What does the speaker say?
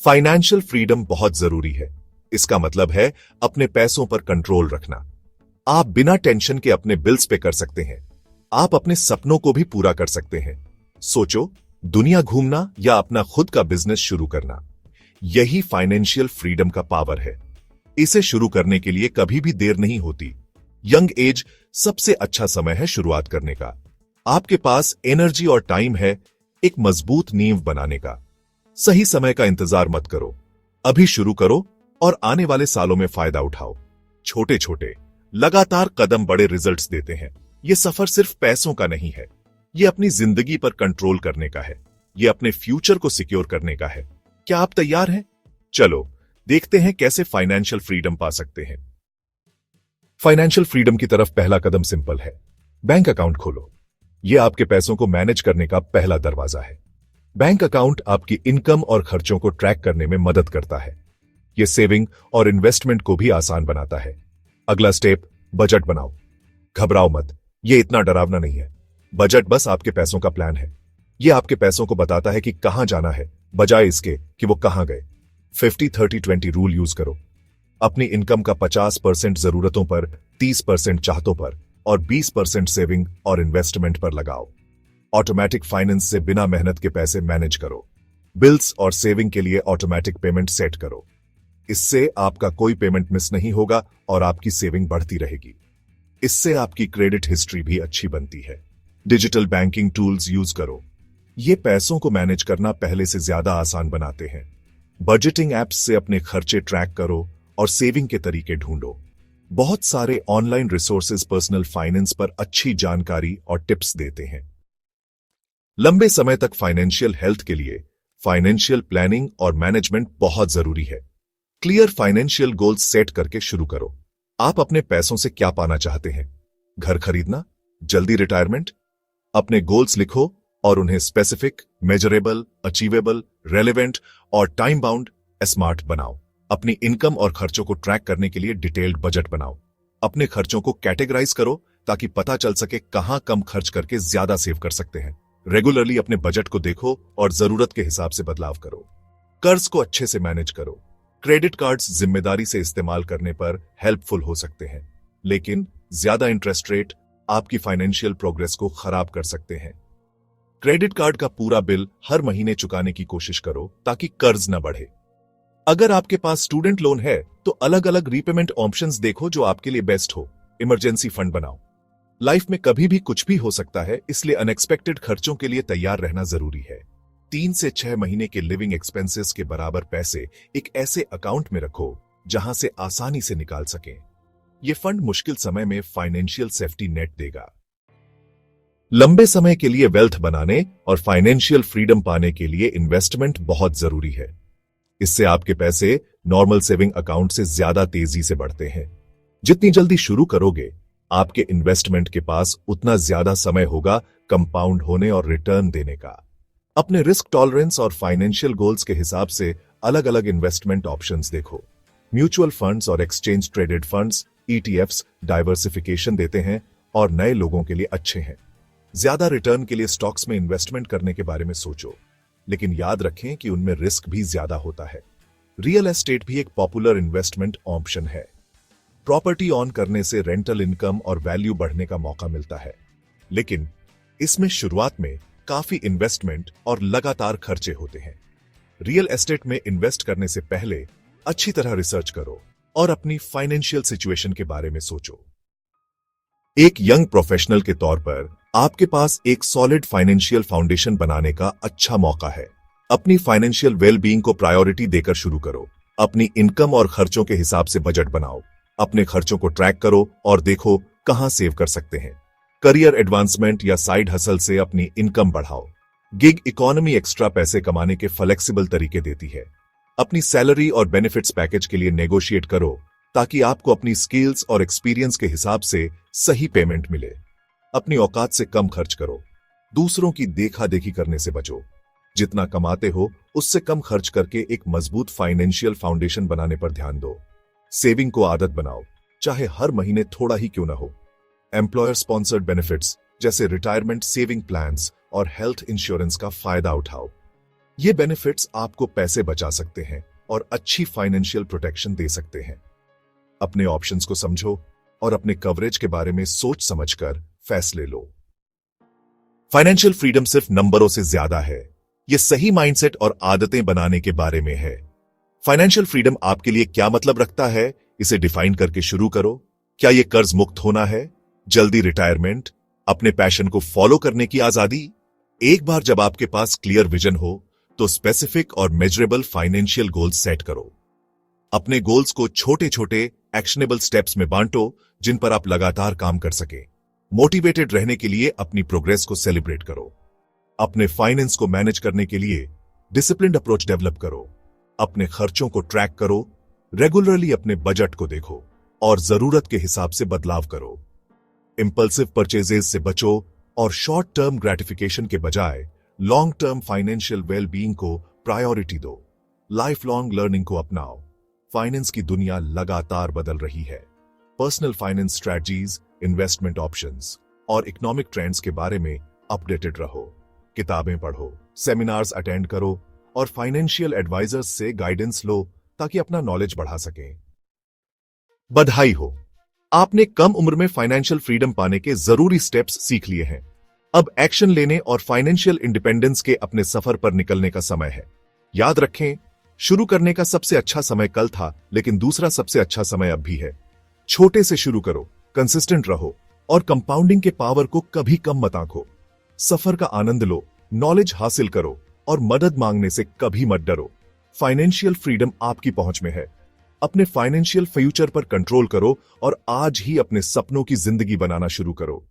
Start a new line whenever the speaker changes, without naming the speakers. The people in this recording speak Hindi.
फाइनेंशियल फ्रीडम बहुत जरूरी है। इसका मतलब है अपने पैसों पर कंट्रोल रखना। आप बिना टेंशन के अपने बिल्स पे कर सकते हैं। आप अपने सपनों को भी पूरा कर सकते हैं। सोचो, दुनिया घूमना या अपना खुद का बिजनेस शुरू करना, यही फाइनेंशियल फ्रीडम का पावर है। इसे शुरू करने के लिए कभी भी देर नहीं होती। यंग एज सबसे अच्छा समय है शुरुआत करने का। आपके पास एनर्जी और टाइम है एक मजबूत नींव बनाने का। सही समय का इंतजार मत करो, अभी शुरू करो और आने वाले सालों में फायदा उठाओ। छोटे छोटे लगातार कदम बड़े रिजल्ट्स देते हैं। यह सफर सिर्फ पैसों का नहीं है, यह अपनी जिंदगी पर कंट्रोल करने का है। यह अपने फ्यूचर को सिक्योर करने का है। क्या आप तैयार हैं? चलो देखते हैं कैसे फाइनेंशियल फ्रीडम पा सकते हैं। फाइनेंशियल फ्रीडम की तरफ पहला कदम सिंपल है, बैंक अकाउंट खोलो। यह आपके पैसों को मैनेज करने का पहला दरवाजा है। बैंक अकाउंट आपकी इनकम और खर्चों को ट्रैक करने में मदद करता है। यह सेविंग और इन्वेस्टमेंट को भी आसान बनाता है। अगला स्टेप, बजट बनाओ। घबराओ मत, यह इतना डरावना नहीं है। बजट बस आपके पैसों का प्लान है। यह आपके पैसों को बताता है कि कहां जाना है, बजाय इसके कि वो कहां गए। 50-30-20 रूल यूज करो। अपनी इनकम का 50% जरूरतों पर, 30% चाहतों पर और 20% सेविंग और इन्वेस्टमेंट पर लगाओ। ऑटोमेटिक फाइनेंस से बिना मेहनत के पैसे मैनेज करो। बिल्स और सेविंग के लिए ऑटोमेटिक पेमेंट सेट करो। इससे आपका कोई पेमेंट मिस नहीं होगा और आपकी सेविंग बढ़ती रहेगी। इससे आपकी क्रेडिट हिस्ट्री भी अच्छी बनती है। डिजिटल बैंकिंग टूल्स यूज करो। ये पैसों को मैनेज करना पहले से ज्यादा आसान बनाते हैं। बजटिंग एप्स से अपने खर्चे ट्रैक करो और सेविंग के तरीके ढूंढो। बहुत सारे ऑनलाइन रिसोर्सेज पर्सनल फाइनेंस पर अच्छी जानकारी और टिप्स देते हैं। लंबे समय तक फाइनेंशियल हेल्थ के लिए फाइनेंशियल प्लानिंग और मैनेजमेंट बहुत जरूरी है। क्लियर फाइनेंशियल गोल्स सेट करके शुरू करो। आप अपने पैसों से क्या पाना चाहते हैं? घर खरीदना, जल्दी रिटायरमेंट? अपने गोल्स लिखो और उन्हें स्पेसिफिक, मेजरेबल, अचीवेबल, रेलेवेंट और टाइम बाउंड स्मार्ट बनाओ। अपनी इनकम और खर्चों को ट्रैक करने के लिए डिटेल्ड बजट बनाओ। अपने खर्चों को कैटेगराइज करो ताकि पता चल सके कहां कम खर्च करके ज्यादा सेव कर सकते हैं। रेगुलरली अपने बजट को देखो और जरूरत के हिसाब से बदलाव करो। कर्ज को अच्छे से मैनेज करो। क्रेडिट कार्ड्स जिम्मेदारी से इस्तेमाल करने पर हेल्पफुल हो सकते हैं, लेकिन ज्यादा इंटरेस्ट रेट आपकी फाइनेंशियल प्रोग्रेस को खराब कर सकते हैं। क्रेडिट कार्ड का पूरा बिल हर महीने चुकाने की कोशिश करो ताकि कर्ज न बढ़े। अगर आपके पास स्टूडेंट लोन है तो अलग अलग रीपेमेंट ऑप्शंस देखो जो आपके लिए बेस्ट हो। इमरजेंसी फंड बनाओ। लाइफ में कभी भी कुछ भी हो सकता है, इसलिए अनएक्सपेक्टेड खर्चों के लिए तैयार रहना जरूरी है। 3 से 6 महीने के लिविंग एक्सपेंसेस के बराबर पैसे एक ऐसे अकाउंट में रखो जहां से आसानी से निकाल सकें। यह फंड मुश्किल समय में फाइनेंशियल सेफ्टी नेट देगा। लंबे समय के लिए वेल्थ बनाने और फाइनेंशियल फ्रीडम पाने के लिए इन्वेस्टमेंट बहुत जरूरी है। इससे आपके पैसे नॉर्मल सेविंग अकाउंट से ज्यादा तेजी से बढ़ते हैं। जितनी जल्दी शुरू करोगे, आपके इन्वेस्टमेंट के पास उतना ज्यादा समय होगा कंपाउंड होने और रिटर्न देने का। अपने रिस्क टॉलरेंस और फाइनेंशियल गोल्स के हिसाब से अलग अलग इन्वेस्टमेंट ऑप्शंस देखो। म्यूचुअल फंड्स और exchange traded funds, ETFs diversification देते हैं और नए लोगों के लिए अच्छे हैं। ज्यादा रिटर्न के लिए स्टॉक्स में इन्वेस्टमेंट करने के बारे में सोचो, लेकिन याद रखें कि उनमें रिस्क भी ज्यादा होता है। रियल एस्टेट भी एक पॉपुलर इन्वेस्टमेंट ऑप्शन है। प्रॉपर्टी ऑन करने से रेंटल इनकम और वैल्यू बढ़ने का मौका मिलता है, लेकिन इसमें शुरुआत में काफी इन्वेस्टमेंट और लगातार खर्चे होते हैं। रियल एस्टेट में इन्वेस्ट करने से पहले अच्छी तरह रिसर्च करो और अपनी फाइनेंशियल सिचुएशन के बारे में सोचो। एक यंग प्रोफेशनल के तौर पर आपके पास एक सॉलिड फाइनेंशियल फाउंडेशन बनाने का अच्छा मौका है। अपनी फाइनेंशियल वेलबीइंग को प्रायोरिटी देकर शुरू करो। अपनी इनकम और खर्चों के हिसाब से बजट बनाओ। अपने खर्चों को ट्रैक करो और देखो कहां सेव कर सकते हैं। करियर एडवांसमेंट या साइड हसल से अपनी इनकम बढ़ाओ। गिग इकोनॉमी एक्स्ट्रा पैसे कमाने के फ्लेक्सिबल तरीके देती है। अपनी सैलरी और बेनिफिट्स पैकेज के लिए नेगोशिएट करो ताकि आपको अपनी स्किल्स और एक्सपीरियंस के हिसाब से सही पेमेंट मिले। अपनी औकात से कम खर्च करो। दूसरों की देखा देखी करने से बचो। जितना कमाते हो उससे कम खर्च करके एक मजबूत फाइनेंशियल फाउंडेशन बनाने पर ध्यान दो। सेविंग को आदत बनाओ, चाहे हर महीने थोड़ा ही क्यों ना हो। एम्प्लॉयर स्पॉन्सर्ड बेनिफिट्स जैसे रिटायरमेंट सेविंग प्लान्स और हेल्थ इंश्योरेंस का फायदा उठाओ। ये बेनिफिट्स आपको पैसे बचा सकते हैं और अच्छी फाइनेंशियल प्रोटेक्शन दे सकते हैं। अपने ऑप्शंस को समझो और अपने कवरेज के बारे में सोच समझकर फैसले लो। फाइनेंशियल फ्रीडम सिर्फ नंबरों से ज्यादा है, यह सही माइंडसेट और आदतें बनाने के बारे में है। फाइनेंशियल फ्रीडम आपके लिए क्या मतलब रखता है, इसे डिफाइन करके शुरू करो। क्या यह कर्ज मुक्त होना है, जल्दी रिटायरमेंट, अपने पैशन को फॉलो करने की आजादी? एक बार जब आपके पास क्लियर विजन हो तो स्पेसिफिक और मेजरेबल फाइनेंशियल गोल्स सेट करो। अपने गोल्स को छोटे छोटे एक्शनेबल स्टेप्स में बांटो जिन पर आप लगातार काम कर सके। मोटिवेटेड रहने के लिए अपनी प्रोग्रेस को सेलिब्रेट करो। अपने फाइनेंस को मैनेज करने के लिए डिसिप्लिन्ड अप्रोच डेवलप करो। अपने खर्चों को ट्रैक करो, रेगुलरली अपने बजट को देखो और जरूरत के हिसाब से बदलाव करो। इंपल्सिव परचेजेस से बचो और शॉर्ट टर्म ग्रेटिफिकेशन के बजाय long term financial well being को प्रायोरिटी दो। लाइफ लॉन्ग लर्निंग को अपनाओ। फाइनेंस की दुनिया लगातार बदल रही है। Personal finance strategies, investment options और इकोनॉमिक ट्रेंड्स के बारे में अपडेटेड रहो। किताबें पढ़ो, सेमिनार्स अटेंड करो और फाइनेंशियल एडवाइजर्स से गाइडेंस लो ताकि अपना नॉलेज बढ़ा सकें। बधाई हो, आपने कम उम्र में फाइनेंशियल फ्रीडम पाने के जरूरी स्टेप्स सीख लिए हैं। अब एक्शन लेने और फाइनेंशियल इंडिपेंडेंस के अपने सफर पर निकलने का समय है। याद रखें, शुरू करने का सबसे अच्छा समय कल था, लेकिन दूसरा सबसे अच्छा समय अब भी है। छोटे से शुरू करो, कंसिस्टेंट रहो और कंपाउंडिंग के पावर को कभी कम मत आंको। सफर का आनंद लो, नॉलेज हासिल करो और मदद मांगने से कभी मत डरो। फाइनेंशियल फ्रीडम आपकी पहुंच में है। अपने फाइनेंशियल फ्यूचर पर कंट्रोल करो और आज ही अपने सपनों की जिंदगी बनाना शुरू करो।